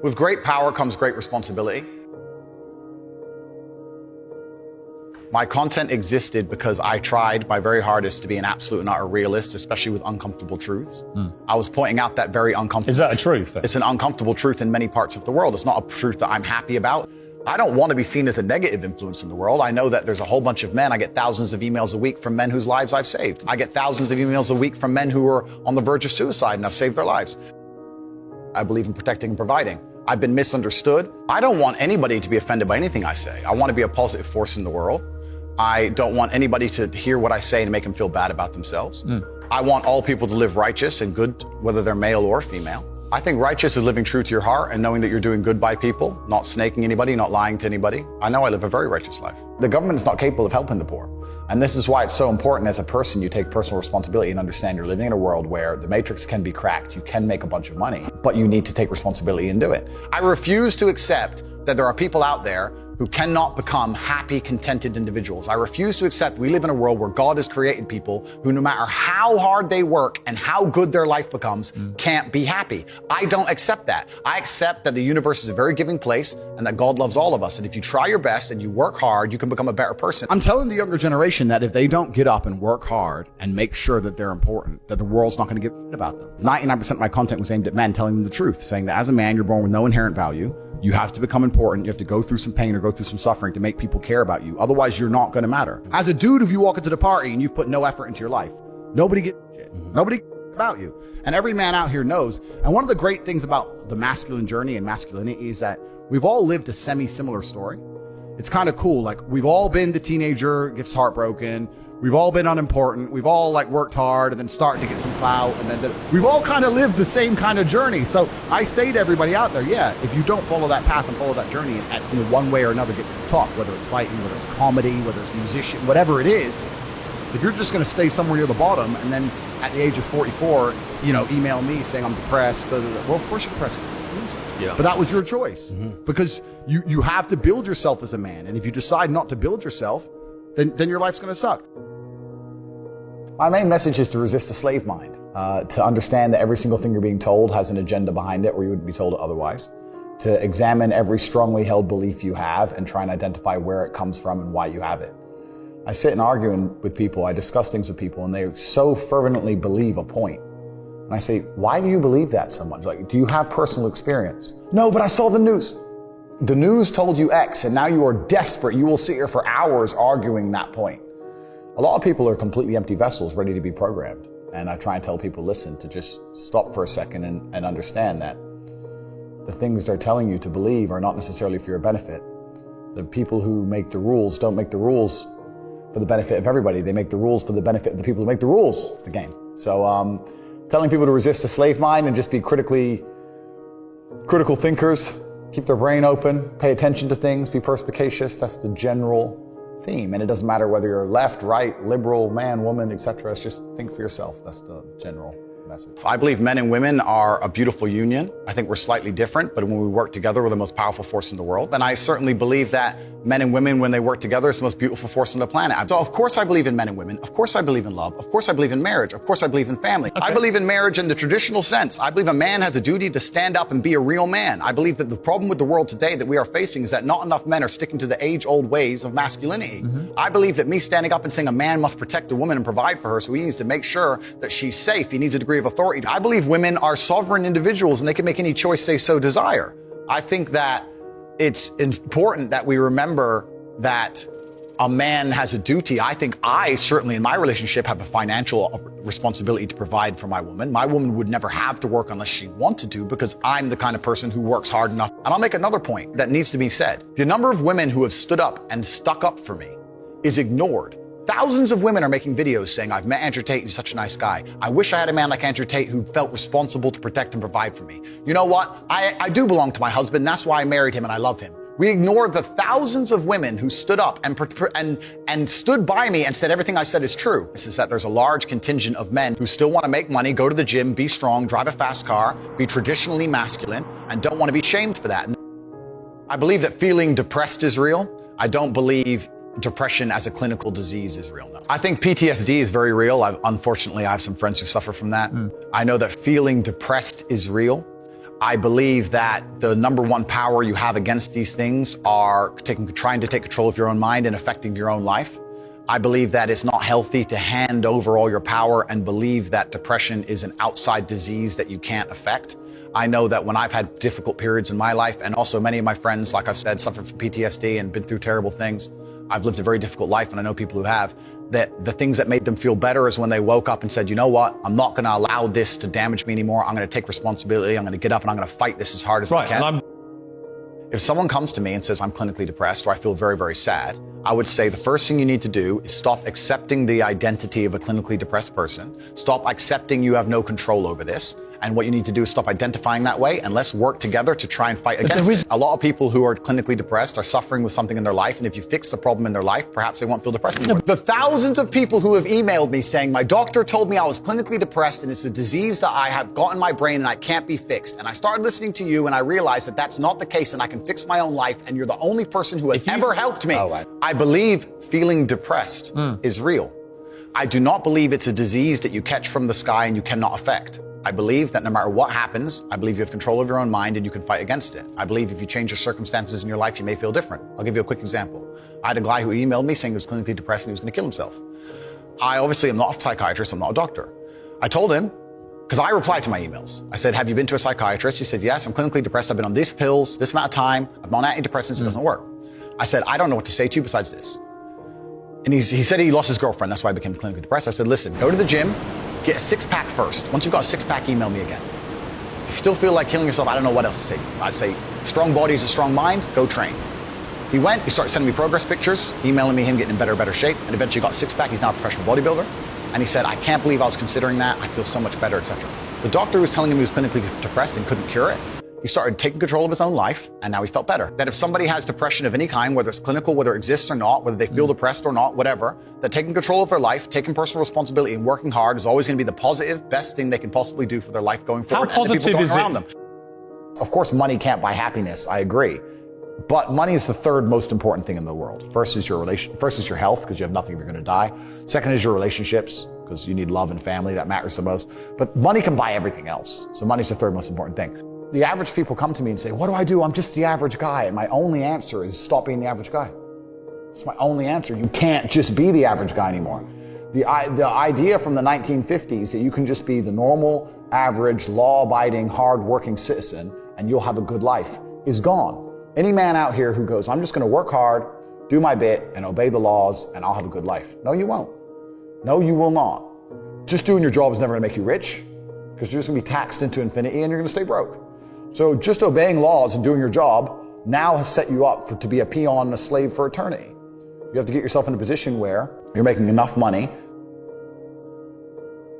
With great power comes great responsibility. My content existed because I tried my very hardest to be an absolute and utter realist, especially with uncomfortable truths. I was pointing out that very uncomfortable. Is that a truth? It's an uncomfortable truth in many parts of the world. It's not a truth that I'm happy about. I don't want to be seen as a negative influence in the world. I know that there's a whole bunch of men. I get thousands of emails a week from men whose lives I've saved. I get thousands of emails a week from men who are on the verge of suicide and I've saved their lives. I believe in protecting and providing. I've been misunderstood. I don't want anybody to be offended by anything I say. I want to be a positive force in the world. I don't want anybody to hear what I say and make them feel bad about themselves. I want all people to live righteous and good, whether they're male or female. I think righteous is living true to your heart and knowing that you're doing good by people, not snaking anybody, not lying to anybody. I know I live a very righteous life. The government is not capable of helping the poor. And this is why it's so important as a person, you take personal responsibility and understand you're living in a world where the matrix can be cracked. You can make a bunch of money, but you need to take responsibility and do it. I refuse to accept that there are people out there who cannot become happy, contented individuals. I refuse to accept we live in a world where God has created people who, no matter how hard they work and how good their life becomes, can't be happy. I don't accept that. I accept that the universe is a very giving place and that God loves all of us. And if you try your best and you work hard, you can become a better person. I'm telling the younger generation that if they don't get up and work hard and make sure that they're important, that the world's not going to give a shit about them. 99% of my content was aimed at men, telling them the truth, saying that as a man, you're born with no inherent value. You have to become important. You have to go through some pain or go through some suffering to make people care about you. Otherwise, you're not going to matter. As a dude, if you walk into the party and you've put no effort into your life, nobody gives a shit. Nobody cares about you. And every man out here knows. And one of the great things about the masculine journey and masculinity is that we've all lived a semi-similar story. It's kind of cool. Like, we've all been the teenager, gets heartbroken. We've all been unimportant. We've all worked hard and then starting to get some clout. And then we've all kind of lived the same kind of journey. So I say to everybody out there, yeah, if you don't follow that path and follow that journey and one way or another get to the top, whether it's fighting, whether it's comedy, whether it's musician, whatever it is, if you're just going to stay somewhere near the bottom and then at the age of 44, email me saying I'm depressed, well, of course you're depressed. Yeah. But that was your choice because you have to build yourself as a man. And if you decide not to build yourself, then your life's going to suck. My main message is to resist the slave mind, to understand that every single thing you're being told has an agenda behind it or you wouldn't be told it otherwise, to examine every strongly held belief you have and try and identify where it comes from and why you have it. I sit and argue with people, I discuss things with people, and they so fervently believe a point. And I say, why do you believe that so much? Like, do you have personal experience? No, but I saw the news. The news told you X, and now you are desperate. You will sit here for hours arguing that point. A lot of people are completely empty vessels ready to be programmed. And I try and tell people, listen, to just stop for a second and understand that the things they're telling you to believe are not necessarily for your benefit. The people who make the rules don't make the rules for the benefit of everybody. They make the rules for the benefit of the people who make the rules of the game. So telling people to resist a slave mind and just be critical thinkers, keep their brain open, pay attention to things, be perspicacious, that's the general theme. And it doesn't matter whether you're left, right, liberal, man, woman, etc. It's just think for yourself. That's the general message. I believe men and women are a beautiful union. I think we're slightly different, but when we work together, we're the most powerful force in the world. And I certainly believe that men and women, when they work together, it's the most beautiful force on the planet. So of course I believe in men and women. Of course I believe in love. Of course I believe in marriage. Of course I believe in family. Okay. I believe in marriage in the traditional sense. I believe a man has a duty to stand up and be a real man. I believe that the problem with the world today that we are facing is that not enough men are sticking to the age-old ways of masculinity. I believe that me standing up and saying a man must protect a woman and provide for her, so he needs to make sure that she's safe. He needs a degree of authority. I believe women are sovereign individuals and they can make any choice they so desire. I think that it's important that we remember that a man has a duty. I think I certainly in my relationship have a financial responsibility to provide for my woman. My woman would never have to work unless she wanted to because I'm the kind of person who works hard enough. And I'll make another point that needs to be said. The number of women who have stood up and stuck up for me is ignored. Thousands of women are making videos saying, I've met Andrew Tate, he's such a nice guy. I wish I had a man like Andrew Tate who felt responsible to protect and provide for me. You know what? I do belong to my husband. That's why I married him and I love him. We ignore the thousands of women who stood up and stood by me and said everything I said is true. This is that there's a large contingent of men who still want to make money, go to the gym, be strong, drive a fast car, be traditionally masculine, and don't want to be shamed for that. I believe that feeling depressed is real. I don't believe depression as a clinical disease is real. No. I think PTSD is very real. Unfortunately, I have some friends who suffer from that. I know that feeling depressed is real. I believe that the number one power you have against these things are trying to take control of your own mind and affecting your own life. I believe that it's not healthy to hand over all your power and believe that depression is an outside disease that you can't affect. I know that when I've had difficult periods in my life, and also many of my friends, like I've said, suffer from PTSD and been through terrible things. I've lived a very difficult life, and I know people who have, that the things that made them feel better is when they woke up and said, you know what, I'm not going to allow this to damage me anymore. I'm going to take responsibility. I'm going to get up and I'm going to fight this as hard as I can. If someone comes to me and says I'm clinically depressed or I feel very, very sad, I would say the first thing you need to do is stop accepting the identity of a clinically depressed person. Stop accepting you have no control over this. And what you need to do is stop identifying that way, and let's work together to try and fight against it. A lot of people who are clinically depressed are suffering with something in their life, and if you fix the problem in their life, perhaps they won't feel depressed anymore. The thousands of people who have emailed me saying, my doctor told me I was clinically depressed and it's a disease that I have got in my brain and I can't be fixed. And I started listening to you and I realized that that's not the case and I can fix my own life, and you're the only person who has ever helped me. I believe feeling depressed is real. I do not believe it's a disease that you catch from the sky and you cannot affect. I believe that no matter what happens, I believe you have control of your own mind and you can fight against it. I believe if you change your circumstances in your life, you may feel different. I'll give you a quick example. I had a guy who emailed me saying he was clinically depressed and he was going to kill himself. I obviously am not a psychiatrist, I'm not a doctor. I told him, because I replied to my emails. I said, have you been to a psychiatrist? He said, yes, I'm clinically depressed. I've been on these pills, this amount of time. I'm on antidepressants, it doesn't work. I said, I don't know what to say to you besides this. And he said he lost his girlfriend, that's why I became clinically depressed. I said, listen, go to the gym, get a six-pack first. Once you've got a six-pack, email me again. If you still feel like killing yourself, I don't know what else to say. I'd say, strong body is a strong mind, go train. He went, he started sending me progress pictures, emailing me him getting in better shape, and eventually got a six-pack. He's now a professional bodybuilder. And he said, I can't believe I was considering that. I feel so much better, etc. The doctor was telling him he was clinically depressed and couldn't cure it. He started taking control of his own life, and now he felt better. That if somebody has depression of any kind, whether it's clinical, whether it exists or not, whether they feel depressed or not, whatever, that taking control of their life, taking personal responsibility and working hard is always going to be the positive, best thing they can possibly do for their life going forward. How positive is it? Them. Of course, money can't buy happiness. I agree. But money is the third most important thing in the world. First is your health, because you have nothing if you're going to die. Second is your relationships, because you need love and family. That matters the most. But money can buy everything else. So money's the third most important thing. The average people come to me and say, what do I do? I'm just the average guy. And my only answer is stop being the average guy. It's my only answer. You can't just be the average guy anymore. The idea from the 1950s that you can just be the normal, average, law-abiding, hard-working citizen and you'll have a good life is gone. Any man out here who goes, I'm just going to work hard, do my bit, and obey the laws, and I'll have a good life. No, you won't. No, you will not. Just doing your job is never going to make you rich, because you're just going to be taxed into infinity and you're going to stay broke. So just obeying laws and doing your job now has set you up to be a peon and a slave for eternity. You have to get yourself in a position where you're making enough money.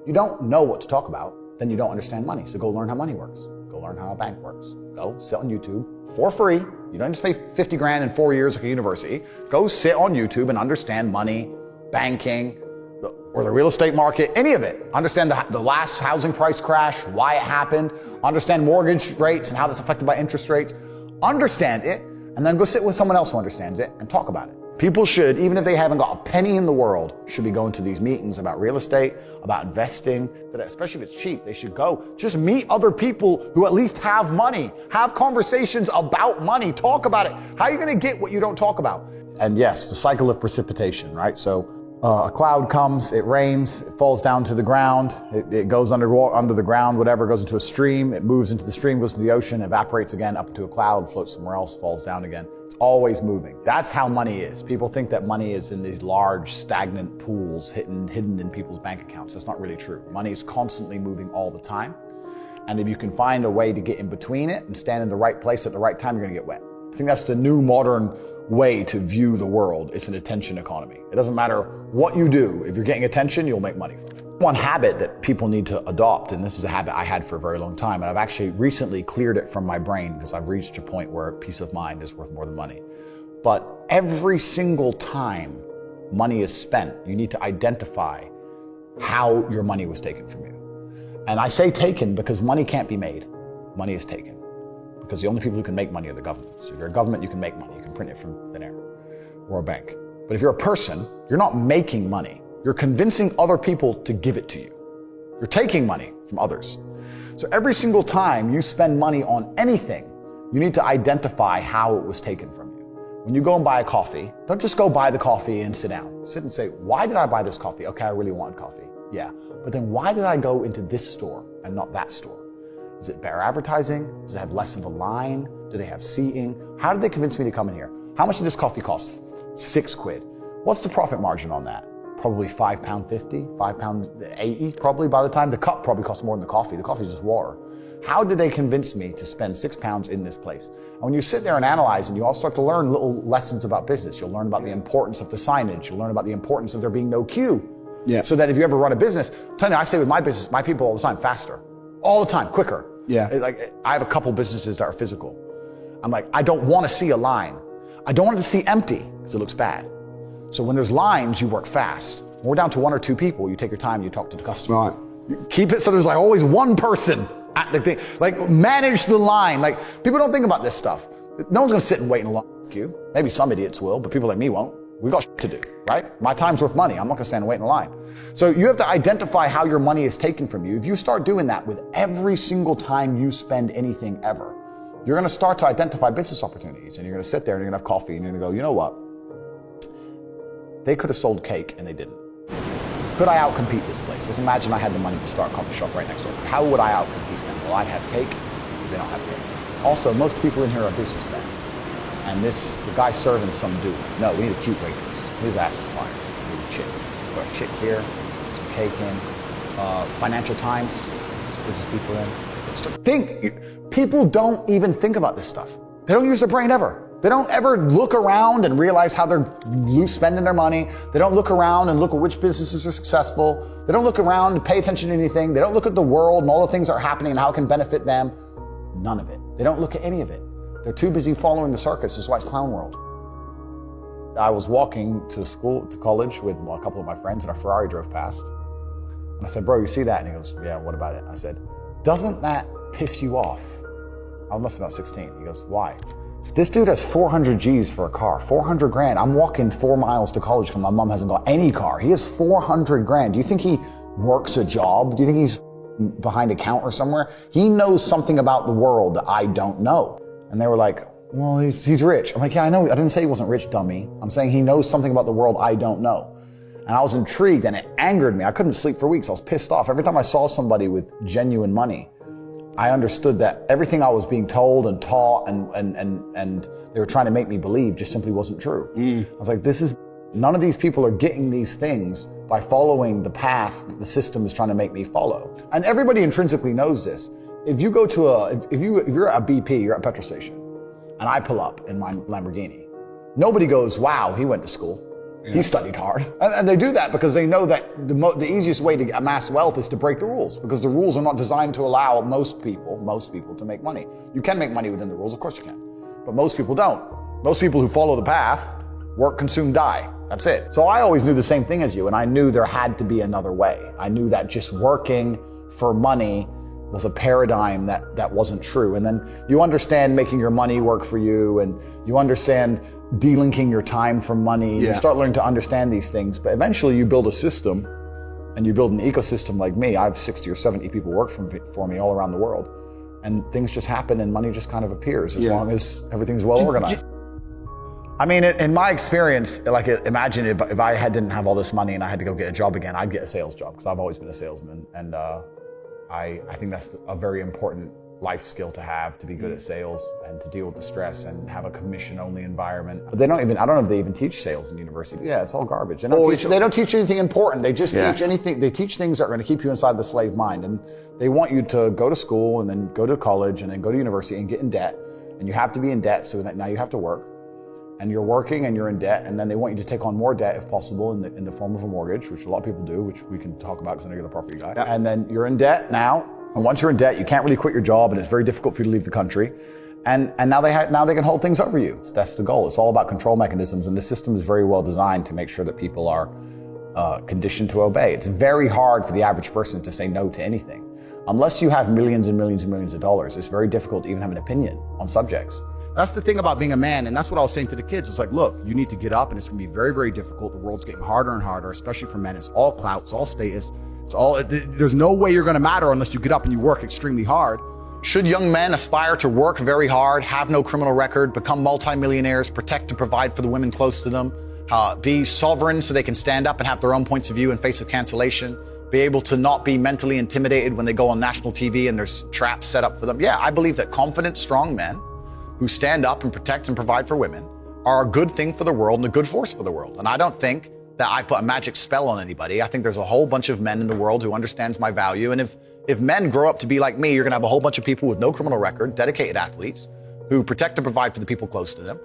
You don't know what to talk about, then you don't understand money. So go learn how money works. Go learn how a bank works. Go sit on YouTube for free. You don't just pay 50 grand in 4 years like a university. Go sit on YouTube and understand money, banking, or the real estate market, any of it. Understand the last housing price crash, why it happened, understand mortgage rates and how that's affected by interest rates. Understand it, and then go sit with someone else who understands it and talk about it. People should, even if they haven't got a penny in the world, should be going to these meetings about real estate, about investing, especially if it's cheap, they should go. Just meet other people who at least have money. Have conversations about money. Talk about it. How are you going to get what you don't talk about? And yes, the cycle of precipitation, right? So a cloud comes, it rains, it falls down to the ground, it goes under the ground, whatever, goes into a stream, it moves into the stream, goes to the ocean, evaporates again up into a cloud, floats somewhere else, falls down again. It's always moving. That's how money is. People think that money is in these large, stagnant pools hidden in people's bank accounts. That's not really true. Money is constantly moving all the time. And if you can find a way to get in between it and stand in the right place at the right time, you're going to get wet. I think that's the new modern way to view the world. It's an attention economy. It doesn't matter what you do. If you're getting attention, you'll make money from it. One habit that people need to adopt, and this is a habit I had for a very long time, and I've actually recently cleared it from my brain because I've reached a point where peace of mind is worth more than money. But every single time money is spent, you need to identify how your money was taken from you. And I say taken because money can't be made. Money is taken. Because the only people who can make money are the governments. If you're a government, you can make money. You can print it from thin air, or a bank. But if you're a person, you're not making money. You're convincing other people to give it to you. You're taking money from others. So every single time you spend money on anything, you need to identify how it was taken from you. When you go and buy a coffee, don't just go buy the coffee and sit down. Sit and say, why did I buy this coffee? Okay, I really wanted coffee. Yeah. But then why did I go into this store and not that store? Is it better advertising? Does it have less of a line? Do they have seating? How did they convince me to come in here? How much did this coffee cost? £6. What's the profit margin on that? Probably £5.50, £5.80 probably by the time. The cup probably costs more than the coffee. The coffee is just water. How did they convince me to spend £6 in this place? And when you sit there and analyze and you all start to learn little lessons about business, you'll learn about the importance of the signage. You'll learn about the importance of there being no queue. Yeah. So that if you ever run a business, I say with my business, my people all the time, faster. All the time, quicker. Yeah. Like I have a couple businesses that are physical. I'm like, I don't want to see a line. I don't want it to see empty because it looks bad. So when there's lines, you work fast. When we're down to 1 or 2 people, you take your time, you talk to the customer. Right. You keep it so there's like always one person at the thing. Like manage the line. Like people don't think about this stuff. No one's going to sit and wait in a long queue. Maybe some idiots will, but people like me won't. We've got shit to do, right? My time's worth money. I'm not going to stand and wait in a line. So you have to identify how your money is taken from you. If you start doing that with every single time you spend anything ever, you're going to start to identify business opportunities, and you're going to sit there and you're going to have coffee and you're going to go, you know what? They could have sold cake and they didn't. Could I outcompete this place? Let's imagine I had the money to start a coffee shop right next door. How would I outcompete them? Well, I'd have cake because they don't have cake. Also, most people in here are businessmen. And the guy serving some dude. No, we need a cute waitress. His ass is fired. We need a chick. Put a chick here, some cake in. Financial Times, some business people in. People don't even think about this stuff. They don't use their brain ever. They don't ever look around and realize how they're spending their money. They don't look around and look at which businesses are successful. They don't look around and pay attention to anything. They don't look at the world and all the things that are happening and how it can benefit them. None of it. They don't look at any of it. They're too busy following the circus. This is why it's clown world. I was walking to college with a couple of my friends, and a Ferrari drove past. And I said, bro, you see that? And he goes, yeah, what about it? I said, doesn't that piss you off? I must have been about 16. He goes, why? So this dude has 400 G's for a car, 400 grand. I'm walking 4 miles to college because my mom hasn't got any car. He has 400 grand. Do you think he works a job? Do you think he's behind a counter somewhere? He knows something about the world that I don't know. And they were like, well, he's rich. I'm like, yeah, I know. I didn't say he wasn't rich, dummy. I'm saying he knows something about the world I don't know. And I was intrigued and it angered me. I couldn't sleep for weeks. I was pissed off. Every time I saw somebody with genuine money, I understood that everything I was being told and taught and they were trying to make me believe just simply wasn't true. I was like, none of these people are getting these things by following the path that the system is trying to make me follow. And everybody intrinsically knows this. If you go to if you're at a BP, you're at a petrol station, and I pull up in my Lamborghini, nobody goes, wow, he went to school. Yeah. He studied hard. And they do that because they know that the easiest way to amass wealth is to break the rules, because the rules are not designed to allow most people to make money. You can make money within the rules, of course you can, but most people don't. Most people who follow the path work, consume, die. That's it. So I always knew the same thing as you, and I knew there had to be another way. I knew that just working for money was a paradigm that wasn't true. And then you understand making your money work for you, and you understand delinking your time from money. Yeah. You start learning to understand these things, but eventually you build a system and you build an ecosystem like me. I have 60 or 70 people work for me all around the world, and things just happen and money just kind of appears as long as everything's well organized. I mean, in my experience, like imagine if I didn't have all this money and I had to go get a job again, I'd get a sales job because I've always been a salesman. And I think that's a very important life skill to have, to be good at sales and to deal with the stress and have a commission-only environment. But I don't know if they even teach sales in university. Yeah, it's all garbage. They don't teach anything important. They just teach anything. They teach things that are going to keep you inside the slave mind. And they want you to go to school and then go to college and then go to university and get in debt. And you have to be in debt so that now you have to work. And you're working and you're in debt, and then they want you to take on more debt if possible in the form of a mortgage, which a lot of people do, which we can talk about because I know you're the property guy. Yeah. And then you're in debt now, and once you're in debt, you can't really quit your job, and it's very difficult for you to leave the country. And now they can hold things over you. That's the goal. It's all about control mechanisms, and the system is very well designed to make sure that people are conditioned to obey. It's very hard for the average person to say no to anything. Unless you have millions and millions and millions of dollars, it's very difficult to even have an opinion on subjects. That's the thing about being a man, and that's what I was saying to the kids. It's like, look, you need to get up, and it's going to be very, very difficult. The world's getting harder and harder, especially for men. It's all clout, it's all status. There's no way you're going to matter unless you get up and you work extremely hard. Should young men aspire to work very hard, have no criminal record, become multimillionaires, protect and provide for the women close to them, be sovereign so they can stand up and have their own points of view in face of cancellation, be able to not be mentally intimidated when they go on national TV and there's traps set up for them? Yeah, I believe that confident, strong men who stand up and protect and provide for women are a good thing for the world and a good force for the world. And I don't think that I put a magic spell on anybody. I think there's a whole bunch of men in the world who understands my value. And if men grow up to be like me, you're gonna have a whole bunch of people with no criminal record, dedicated athletes, who protect and provide for the people close to them,